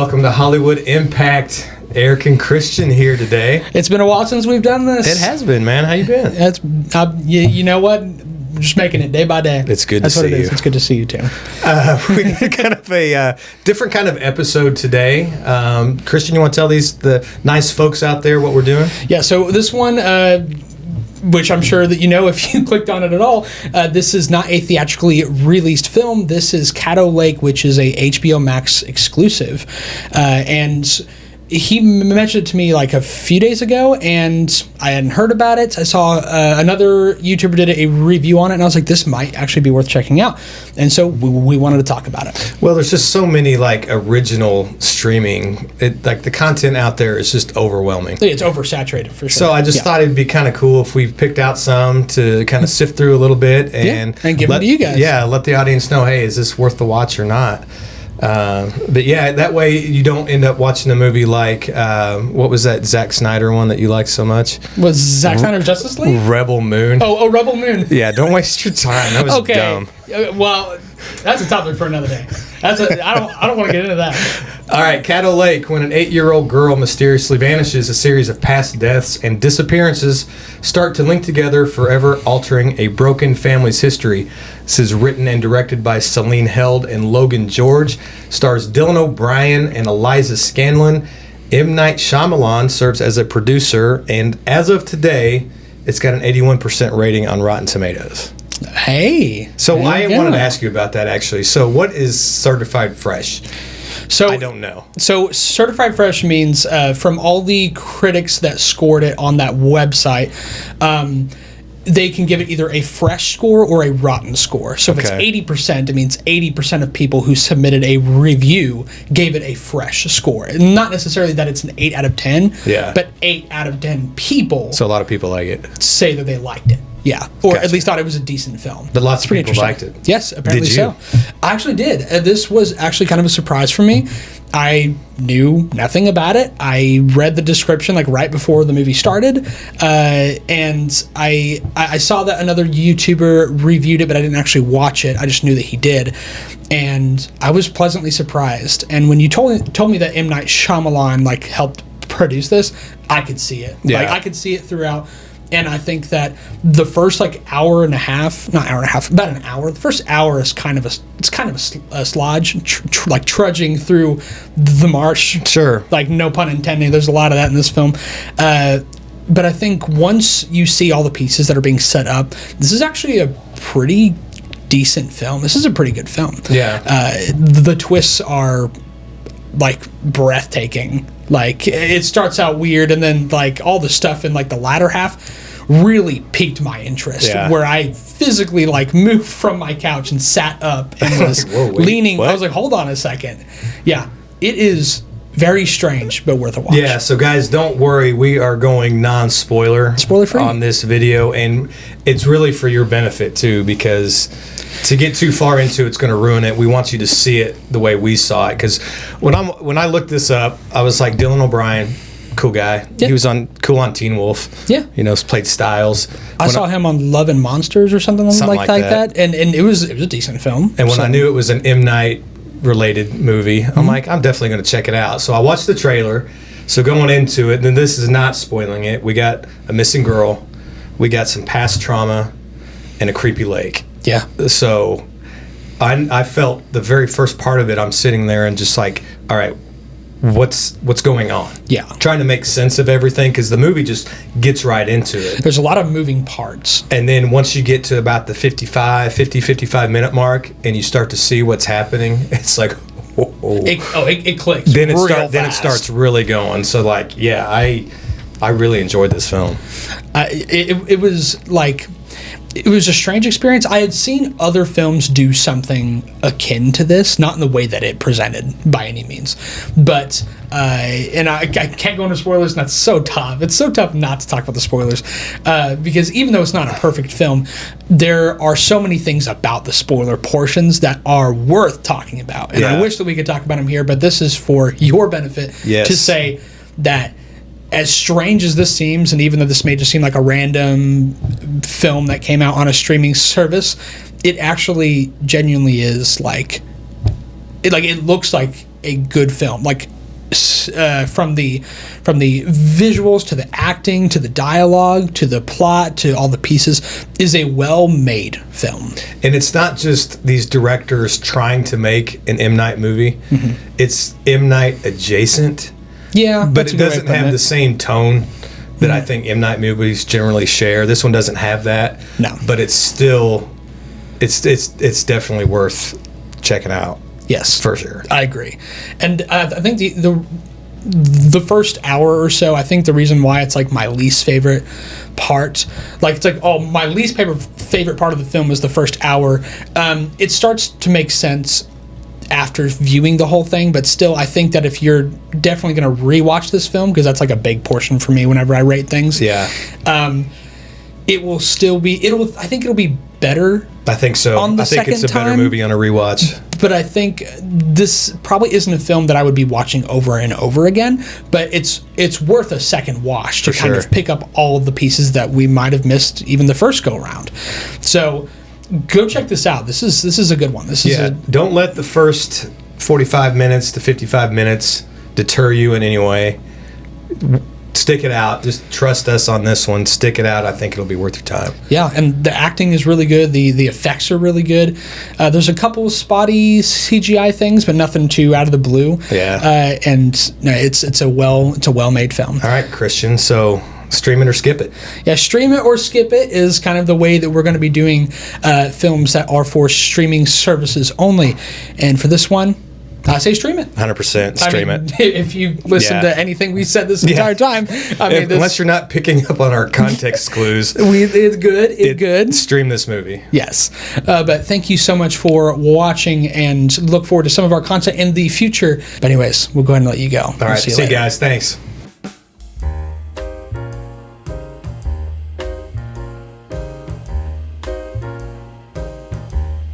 welcome to Hollywood Impact. Eric and Christian here today. It's been a while since we've done this. It has been, man. How you been? It's you know what? We're just making it day by day. It's good That's to what see it is. you. It's good to see you too. We got kind of a different kind of episode today. Christian, you want to tell the nice folks out there what we're doing? Yeah. So this one, which I'm sure that you know if you clicked on it at all, this is not a theatrically released film. This is Caddo Lake, which is a HBO Max exclusive, and he mentioned it to me like a few days ago, and I hadn't heard about it. I saw another YouTuber did a review on it, and I was like, this might actually be worth checking out. And so we wanted to talk about it. Well, there's just so many like original streaming. Like the content out there is just overwhelming. It's oversaturated for sure. So I just thought it'd be kind of cool if we picked out some to kind of sift through a little bit and give them to you guys. Yeah, let the audience know, hey, is this worth the watch or not? But yeah, that way you don't end up watching a movie like what was that Zack Snyder one that you liked so much? Was Zack Snyder's Justice League? Rebel Moon. Oh, Rebel Moon. Yeah, don't waste your time. That was dumb. Well, that's a topic for another day. I don't want to get into that. All right, Caddo Lake. When an 8-year-old girl mysteriously vanishes, a series of past deaths and disappearances start to link together, forever altering a broken family's history. This is written and directed by Celine Held and Logan George. Stars Dylan O'Brien and Eliza Scanlon. M. Night Shyamalan serves as a producer, and as of today, it's got an 81% rating on Rotten Tomatoes. Hey. So I wanted to ask you about that, actually. So what is certified fresh? So I don't know. So certified fresh means from all the critics that scored it on that website, they can give it either a fresh score or a rotten score. So if it's 80%, it means 80% of people who submitted a review gave it a fresh score. Not necessarily that it's an 8 out of 10, but 8 out of 10 people. So a lot of people like it. Say that they liked it. Yeah, or at least thought it was a decent film. But lots of people liked it. Yes, apparently Did you? so. I actually did. This was actually kind of a surprise for me. I knew nothing about it. I read the description like right before the movie started, and I saw that another YouTuber reviewed it, but I didn't actually watch it. I just knew that he did, and I was pleasantly surprised. And when you told me that M. Night Shyamalan like helped produce this, I could see it. Yeah. Like I could see it throughout. And I think that the first like hour and a half, not hour and a half, about an hour. The first hour is kind of a slodge, like trudging through the marsh. Sure. Like no pun intended. There's a lot of that in this film. But I think once you see all the pieces that are being set up, this is actually a pretty decent film. This is a pretty good film. Yeah. The twists are like breathtaking. Like it starts out weird, and then like all the stuff in like the latter half really piqued my interest. Yeah. Where I physically like moved from my couch and sat up and was leaning. What? I was like, hold on a second. Yeah, it is very strange, but worth a watch. Yeah, so guys, don't worry. We are going non-spoiler Spoiler-free on this video, and it's really for your benefit too, because to get too far into it's going to ruin it. We want you to see it the way we saw it, because when I looked this up, I was like, Dylan O'Brien, cool guy. Yeah. He was cool on Teen Wolf. Yeah, played Styles. I saw him on Love and Monsters or something like that, and it was a decent film. And when I knew it was an M. Night related movie, I'm like, I'm definitely going to check it out. So I watched the trailer. So going into it, and this is not spoiling it, we got a missing girl, we got some past trauma, and a creepy lake. Yeah. So I felt the very first part of it, I'm sitting there and just like, all right, what's going on? Yeah. Trying to make sense of everything, because the movie just gets right into it. There's a lot of moving parts. And then once you get to about the 55 minute mark and you start to see what's happening, it's like, it clicks. Then it starts really going. So like, yeah, I really enjoyed this film. It was like, it was a strange experience. I had seen other films do something akin to this, not in the way that it presented by any means, but and I can't go into spoilers, and that's so tough. It's so tough not to talk about the spoilers, because even though it's not a perfect film, there are so many things about the spoiler portions that are worth talking about, and I wish that we could talk about them here, but this is for your benefit to say that, as strange as this seems, and even though this may just seem like a random film that came out on a streaming service, it actually genuinely is like, it looks like a good film. Like, from the visuals to the acting to the dialogue to the plot to all the pieces, is a well-made film. And it's not just these directors trying to make an M. Night movie. It's M. Night adjacent. Yeah, but it doesn't have the same tone that I think M. Night movies generally share. This one doesn't have that. No. But it's still, it's definitely worth checking out. Yes, for sure. I agree, and I think the first hour or so, I think the reason why it's like my least favorite part, like it's like, oh, my least favorite part of the film is the first hour. It starts to make sense after viewing the whole thing, but still, I think that if you're definitely going to rewatch this film, because that's like a big portion for me whenever I rate things. Yeah. It will still be. I think it'll be better. I think so. I think it's a better movie on a rewatch. But I think this probably isn't a film that I would be watching over and over again. But it's worth a second watch to kind of pick up all of the pieces that we might have missed even the first go around. So go check this out. This is a good one. Don't let the first 45 minutes to 55 minutes deter you in any way. Stick it out. Just trust us on this one. Stick it out. I think it'll be worth your time. Yeah, and the acting is really good. The effects are really good. There's a couple spotty CGI things, but nothing too out of the blue. Yeah. And no, it's a well-made film. All right, Christian. So stream it or skip it. Yeah, stream it or skip it is kind of the way that we're going to be doing films that are for streaming services only. And for this one, I say stream it. 100% stream it. If you listen to anything we said this entire time, unless you're not picking up on our context clues, it's good. It's good. Stream this movie. Yes, but thank you so much for watching, and look forward to some of our content in the future. But anyways, we'll go ahead and let you go. All right, see you guys. Thanks.